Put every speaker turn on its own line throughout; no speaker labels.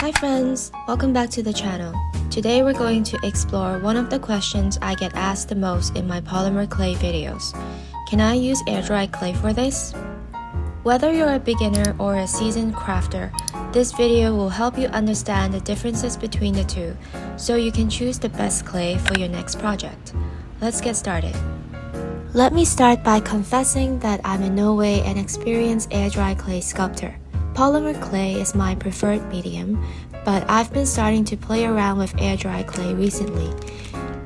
Hi friends, welcome back to the channel. Today we're going to explore one of the questions I get asked the most in my polymer clay videos. Can I use air-dried clay for this? Whether you're a beginner or a seasoned crafter, this video will help you understand the differences between the two, so you can choose the best clay for your next project. Let's get started. Let me start by confessing that I'm in no way an experienced air-dried clay sculptor. Polymer clay is my preferred medium, but I've been starting to play around with air-dried clay recently,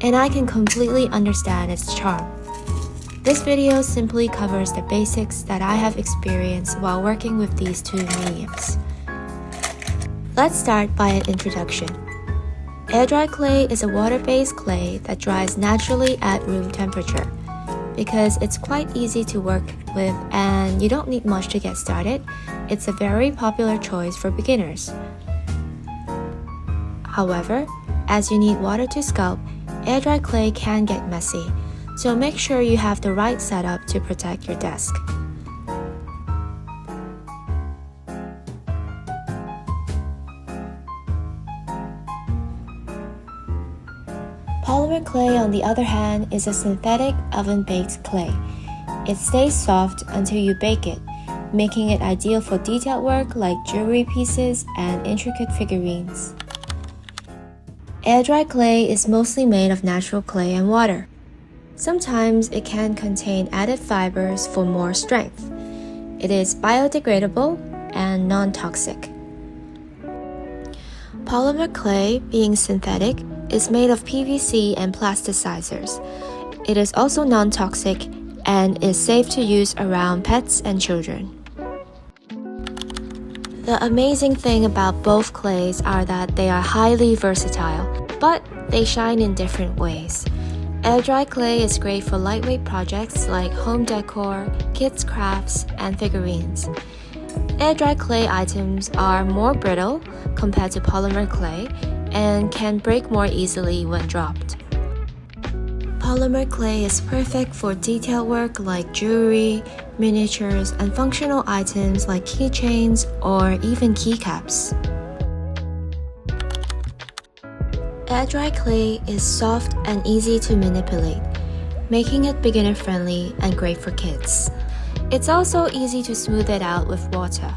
and I can completely understand its charm. This video simply covers the basics that I have experienced while working with these two mediums. Let's start by an introduction. Air-dried clay is a water-based clay that dries naturally at room temperature. Because it's quite easy to work with and you don't need much to get started, it's a very popular choice for beginners. However, as you need water to sculpt, air-dried clay can get messy, so make sure you have the right setup to protect your desk. Polymer clay, on the other hand, is a synthetic oven-baked clay. It stays soft until you bake it, making it ideal for detailed work like jewelry pieces and intricate figurines. Air-dried clay is mostly made of natural clay and water. Sometimes it can contain added fibers for more strength. It is biodegradable and non-toxic. Polymer clay, being synthetic, is made of PVC and plasticizers. It is also non-toxic and is safe to use around pets and children. The amazing thing about both clays are that they are highly versatile, but they shine in different ways. Air-dried clay is great for lightweight projects like home decor, kids' crafts, and figurines. Air-dried clay items are more brittle compared to polymer clay and can break more easily when dropped. Polymer clay is perfect for detail work like jewelry, miniatures, and functional items like keychains or even keycaps. Air-dried clay is soft and easy to manipulate, making it beginner-friendly and great for kids. It's also easy to smooth it out with water.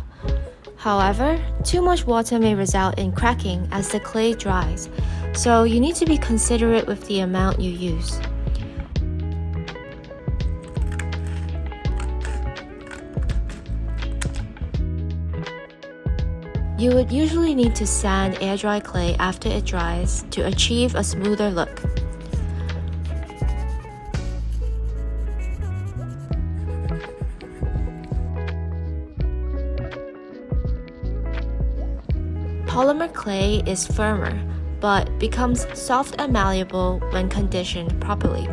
However, too much water may result in cracking as the clay dries, so you need to be considerate with the amount you use. You would usually need to sand air-dried clay after it dries to achieve a smoother look. Polymer clay is firmer, but becomes soft and malleable when conditioned properly.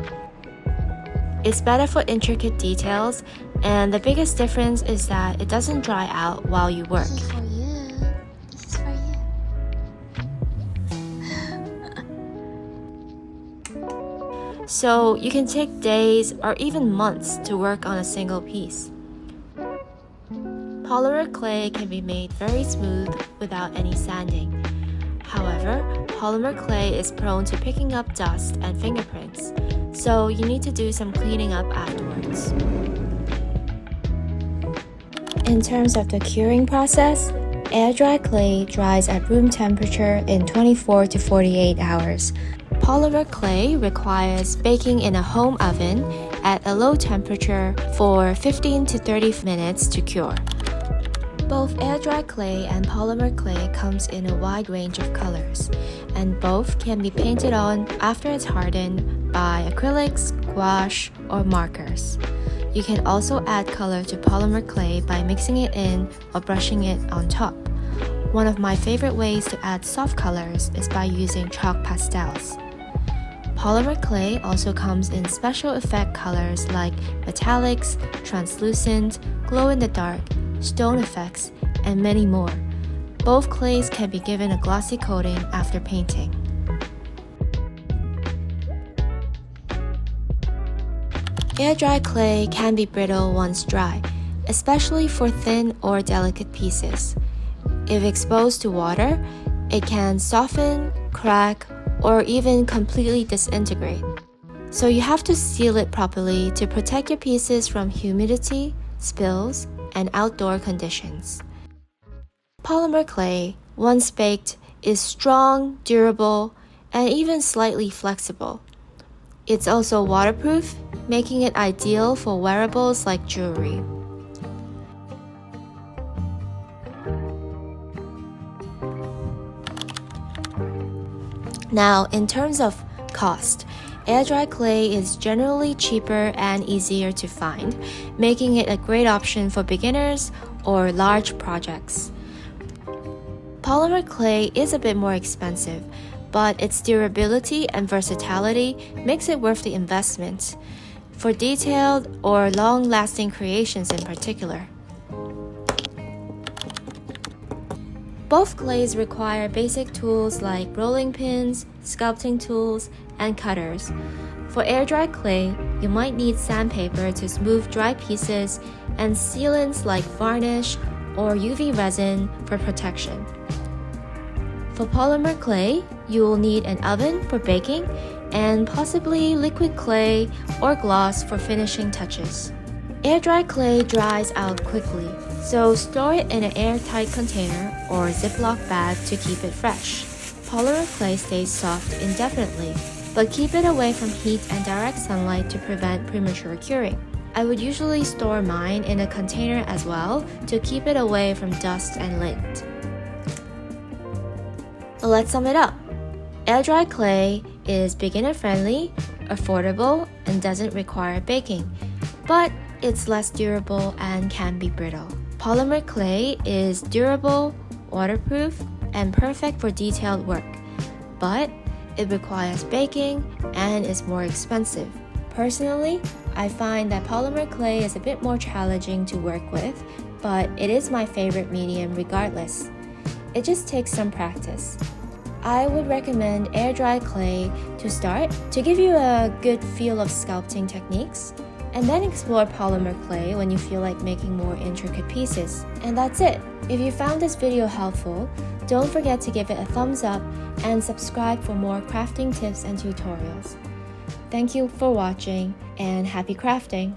It's better for intricate details, and the biggest difference is that it doesn't dry out while you work.
This is for you. This is for you.
So you can take days or even months to work on a single piece. Polymer clay can be made very smooth without any sanding. However, polymer clay is prone to picking up dust and fingerprints, so you need to do some cleaning up afterwards. In terms of the curing process, air-dried clay dries at room temperature in 24 to 48 hours. Polymer clay requires baking in a home oven at a low temperature for 15 to 30 minutes to cure. Both air-dried clay and polymer clay comes in a wide range of colors, and both can be painted on after it's hardened by acrylics, gouache, or markers. You can also add color to polymer clay by mixing it in or brushing it on top. One of my favorite ways to add soft colors is by using chalk pastels. Polymer clay also comes in special effect colors like metallics, translucent, glow-in-the-dark, stone effects, and many more. Both clays can be given a glossy coating after painting. Air-dried clay can be brittle once dry, especially for thin or delicate pieces. If exposed to water, it can soften, crack, or even completely disintegrate. So you have to seal it properly to protect your pieces from humidity, spills, and outdoor conditions. Polymer clay, once baked, is strong, durable, and even slightly flexible. It's also waterproof, making it ideal for wearables like jewelry. Now, in terms of cost, air-dry clay is generally cheaper and easier to find, making it a great option for beginners or large projects. Polymer clay is a bit more expensive, but its durability and versatility makes it worth the investment, for detailed or long-lasting creations in particular. Both clays require basic tools like rolling pins, sculpting tools, and cutters. For air-dry clay, you might need sandpaper to smooth dry pieces and sealants like varnish or UV resin for protection. For polymer clay, you will need an oven for baking and possibly liquid clay or gloss for finishing touches. Air-dry clay dries out quickly, so store it in an airtight container or Ziploc bag to keep it fresh. Polymer clay stays soft indefinitely, but keep it away from heat and direct sunlight to prevent premature curing. I would usually store mine in a container as well to keep it away from dust and lint. Let's sum it up. Air-dry clay is beginner-friendly, affordable, and doesn't require baking, but it's less durable and can be brittle. Polymer clay is durable, waterproof, and perfect for detailed work, but it requires baking and is more expensive. Personally, I find that polymer clay is a bit more challenging to work with, but it is my favorite medium regardless. It just takes some practice. I would recommend air-dry clay to start to give you a good feel of sculpting techniques, and then explore polymer clay when you feel like making more intricate pieces. And that's it. If you found this video helpful, don't forget to give it a thumbs up and subscribe for more crafting tips and tutorials. Thank you for watching and happy crafting!